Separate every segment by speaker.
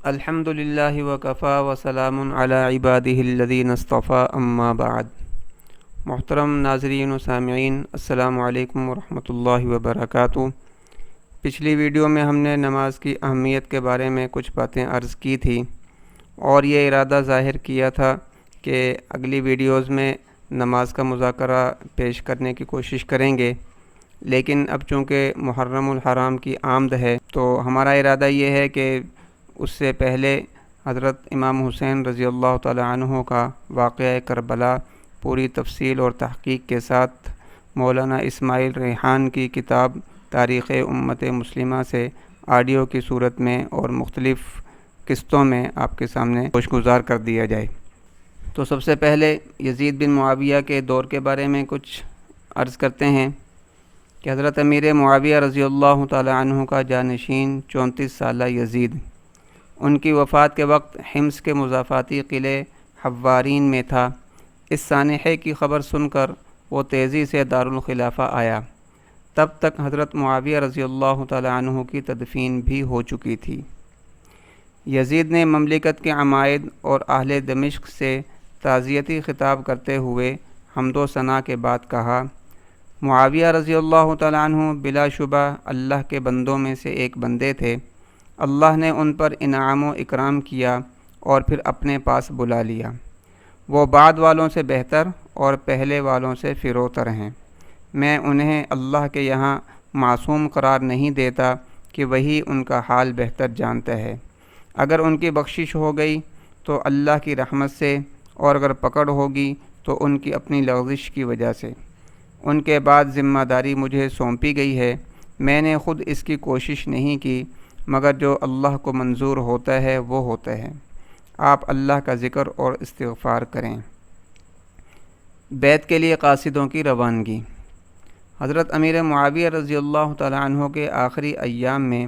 Speaker 1: الحمد للہ وکفا وسلام علی عبادہ الذین اصطفیٰ اما بعد۔ محترم ناظرین و سامعین، السلام علیکم ورحمۃ اللہ وبرکاتہ۔ پچھلی ویڈیو میں ہم نے نماز کی اہمیت کے بارے میں کچھ باتیں عرض کی تھی اور یہ ارادہ ظاہر کیا تھا کہ اگلی ویڈیوز میں نماز کا مذاکرہ پیش کرنے کی کوشش کریں گے، لیکن اب چونکہ محرم الحرام کی آمد ہے تو ہمارا ارادہ یہ ہے کہ اس سے پہلے حضرت امام حسین رضی اللہ تعالی عنہ کا واقعہ کربلا پوری تفصیل اور تحقیق کے ساتھ مولانا اسماعیل ریحان کی کتاب تاریخ امت مسلمہ سے آڈیو کی صورت میں اور مختلف قسطوں میں آپ کے سامنے گوشگزار کر دیا جائے۔ تو سب سے پہلے یزید بن معاویہ کے دور کے بارے میں کچھ عرض کرتے ہیں کہ حضرت امیر معاویہ رضی اللہ تعالی عنہ کا جانشین 34 سالہ یزید، ان کی وفات کے وقت حمص کے مضافاتی قلعے حوارین میں تھا۔ اس سانحے کی خبر سن کر وہ تیزی سے دارالخلافہ آیا۔ تب تک حضرت معاویہ رضی اللہ تعالی عنہ کی تدفین بھی ہو چکی تھی۔ یزید نے مملکت کے عمائد اور اہل دمشق سے تعزیتی خطاب کرتے ہوئے حمد و ثنا کے بعد کہا، معاویہ رضی اللہ تعالی عنہ بلا شبہ اللہ کے بندوں میں سے ایک بندے تھے۔ اللہ نے ان پر انعام و اکرام کیا اور پھر اپنے پاس بلا لیا۔ وہ بعد والوں سے بہتر اور پہلے والوں سے فروتر ہیں۔ میں انہیں اللہ کے یہاں معصوم قرار نہیں دیتا کہ وہی ان کا حال بہتر جانتا ہے۔ اگر ان کی بخشش ہو گئی تو اللہ کی رحمت سے، اور اگر پکڑ ہوگی تو ان کی اپنی لغزش کی وجہ سے۔ ان کے بعد ذمہ داری مجھے سونپی گئی ہے۔ میں نے خود اس کی کوشش نہیں کی، مگر جو اللہ کو منظور ہوتا ہے وہ ہوتا ہے۔ آپ اللہ کا ذکر اور استغفار کریں۔ بیعت کے لیے قاصدوں کی روانگی۔ حضرت امیر معاویہ رضی اللہ تعالی عنہ کے آخری ایام میں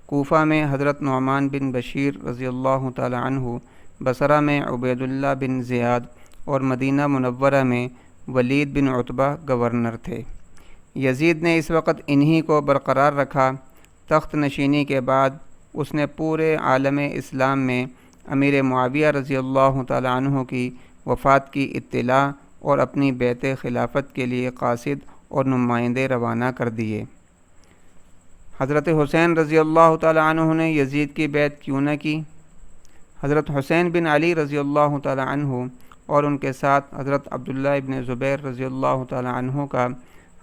Speaker 1: کوفہ میں حضرت نعمان بن بشیر رضی اللہ تعالی عنہ، بصرہ میں عبید اللہ بن زیاد اور مدینہ منورہ میں ولید بن عتبہ گورنر تھے۔ یزید نے اس وقت انہی کو برقرار رکھا۔ تخت نشینی کے بعد اس نے پورے عالم اسلام میں امیر معاویہ رضی اللہ تعالی عنہ کی وفات کی اطلاع اور اپنی بیعت خلافت کے لیے قاصد اور نمائندے روانہ کر دیے۔ حضرت حسین رضی اللہ تعالی عنہ نے یزید کی بیعت کیوں نہ کی؟ حضرت حسین بن علی رضی اللہ تعالی عنہ اور ان کے ساتھ حضرت عبداللہ ابن زبیر رضی اللہ تعالی عنہ کا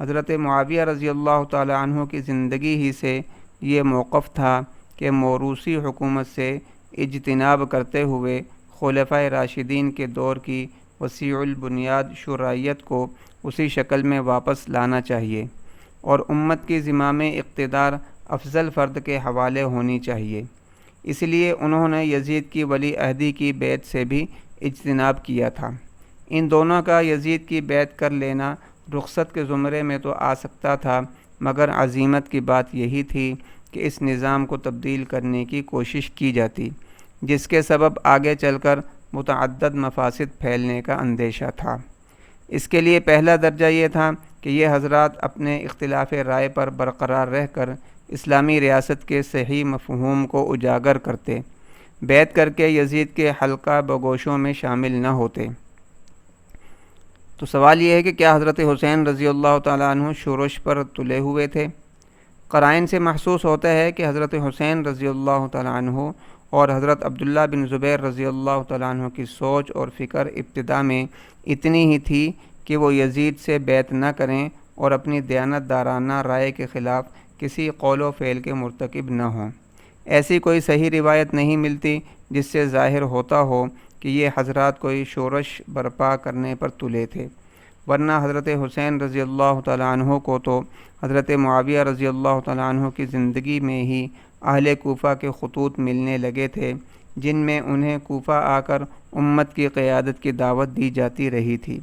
Speaker 1: حضرت معاویہ رضی اللہ تعالی عنہ کی زندگی ہی سے یہ موقف تھا کہ موروثی حکومت سے اجتناب کرتے ہوئے خلفائے راشدین کے دور کی وسیع البنیاد شرعیت کو اسی شکل میں واپس لانا چاہیے اور امت کی زمام اقتدار افضل فرد کے حوالے ہونی چاہیے۔ اس لیے انہوں نے یزید کی ولی عہدی کی بیعت سے بھی اجتناب کیا تھا۔ ان دونوں کا یزید کی بیعت کر لینا رخصت کے زمرے میں تو آ سکتا تھا، مگر عزیمت کی بات یہی تھی کہ اس نظام کو تبدیل کرنے کی کوشش کی جاتی، جس کے سبب آگے چل کر متعدد مفاسد پھیلنے کا اندیشہ تھا۔ اس کے لیے پہلا درجہ یہ تھا کہ یہ حضرات اپنے اختلاف رائے پر برقرار رہ کر اسلامی ریاست کے صحیح مفہوم کو اجاگر کرتے، بیعت کر کے یزید کے حلقہ بگوشوں میں شامل نہ ہوتے۔ تو سوال یہ ہے کہ کیا حضرت حسین رضی اللہ تعالیٰ عنہ شورش پر تلے ہوئے تھے؟ قرائن سے محسوس ہوتا ہے کہ حضرت حسین رضی اللہ تعالیٰ عنہ اور حضرت عبداللہ بن زبیر رضی اللہ تعالیٰ عنہ کی سوچ اور فکر ابتدا میں اتنی ہی تھی کہ وہ یزید سے بیعت نہ کریں اور اپنی دیانت دارانہ رائے کے خلاف کسی قول و فعل کے مرتکب نہ ہوں۔ ایسی کوئی صحیح روایت نہیں ملتی جس سے ظاہر ہوتا ہو کہ یہ حضرات کوئی شورش برپا کرنے پر تلے تھے، ورنہ حضرت حسین رضی اللہ تعالیٰ عنہ کو تو حضرت معاویہ رضی اللہ تعالیٰ عنہ کی زندگی میں ہی اہل کوفہ کے خطوط ملنے لگے تھے، جن میں انہیں کوفہ آ کر امت کی قیادت کی دعوت دی جاتی رہی تھی،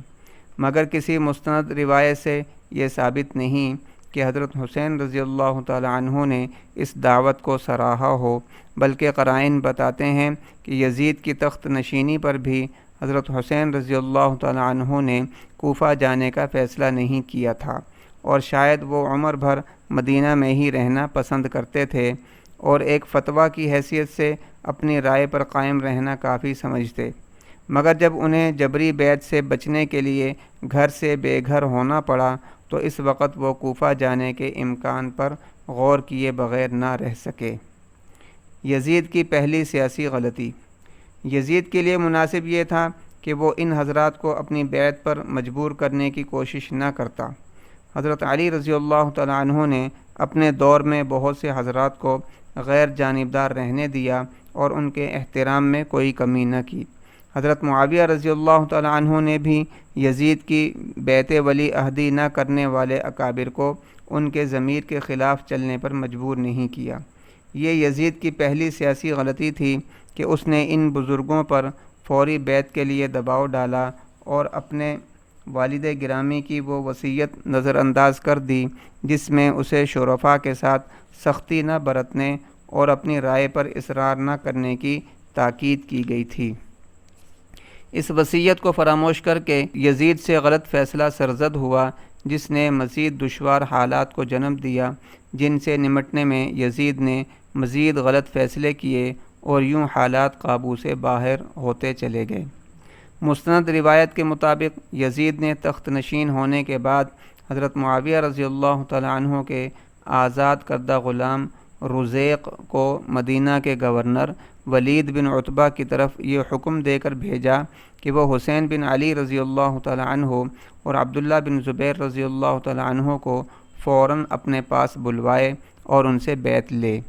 Speaker 1: مگر کسی مستند روایت سے یہ ثابت نہیں کہ حضرت حسین رضی اللہ تعالیٰ عنہ نے اس دعوت کو سراہا ہو، بلکہ قرائن بتاتے ہیں کہ یزید کی تخت نشینی پر بھی حضرت حسین رضی اللہ تعالیٰ عنہ نے کوفہ جانے کا فیصلہ نہیں کیا تھا، اور شاید وہ عمر بھر مدینہ میں ہی رہنا پسند کرتے تھے اور ایک فتویٰ کی حیثیت سے اپنی رائے پر قائم رہنا کافی سمجھتے، مگر جب انہیں جبری بیعت سے بچنے کے لیے گھر سے بے گھر ہونا پڑا تو اس وقت وہ کوفہ جانے کے امکان پر غور کیے بغیر نہ رہ سکے۔ یزید کی پہلی سیاسی غلطی۔ یزید کے لیے مناسب یہ تھا کہ وہ ان حضرات کو اپنی بیعت پر مجبور کرنے کی کوشش نہ کرتا۔ حضرت علی رضی اللہ تعالیٰ عنہ نے اپنے دور میں بہت سے حضرات کو غیر جانبدار رہنے دیا اور ان کے احترام میں کوئی کمی نہ کی۔ حضرت معاویہ رضی اللہ تعالیٰ عنہ نے بھی یزید کی بیعت ولی عہدی نہ کرنے والے اکابر کو ان کے ضمیر کے خلاف چلنے پر مجبور نہیں کیا۔ یہ یزید کی پہلی سیاسی غلطی تھی کہ اس نے ان بزرگوں پر فوری بیعت کے لیے دباؤ ڈالا اور اپنے والد گرامی کی وہ وصیت نظر انداز کر دی جس میں اسے شرفاء کے ساتھ سختی نہ برتنے اور اپنی رائے پر اصرار نہ کرنے کی تاکید کی گئی تھی۔ اس وصیت کو فراموش کر کے یزید سے غلط فیصلہ سرزد ہوا جس نے مزید دشوار حالات کو جنم دیا، جن سے نمٹنے میں یزید نے مزید غلط فیصلے کیے اور یوں حالات قابو سے باہر ہوتے چلے گئے۔ مستند روایت کے مطابق یزید نے تخت نشین ہونے کے بعد حضرت معاویہ رضی اللہ تعالیٰ عنہ کے آزاد کردہ غلام رزیق کو مدینہ کے گورنر ولید بن عتبہ کی طرف یہ حکم دے کر بھیجا کہ وہ حسین بن علی رضی اللہ تعالیٰ عنہ اور عبداللہ بن زبیر رضی اللہ تعالیٰ عنہ کو فوراً اپنے پاس بلوائے اور ان سے بیعت لے۔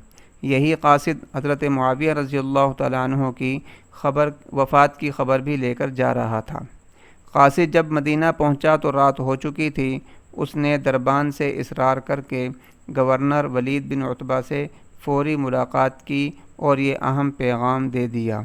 Speaker 1: یہی قاصد حضرت معاویہ رضی اللہ تعالیٰ عنہ کی وفات کی خبر بھی لے کر جا رہا تھا۔ قاصد جب مدینہ پہنچا تو رات ہو چکی تھی۔ اس نے دربان سے اصرار کر کے گورنر ولید بن عتبہ سے فوری ملاقات کی اور یہ اہم پیغام دے دیا۔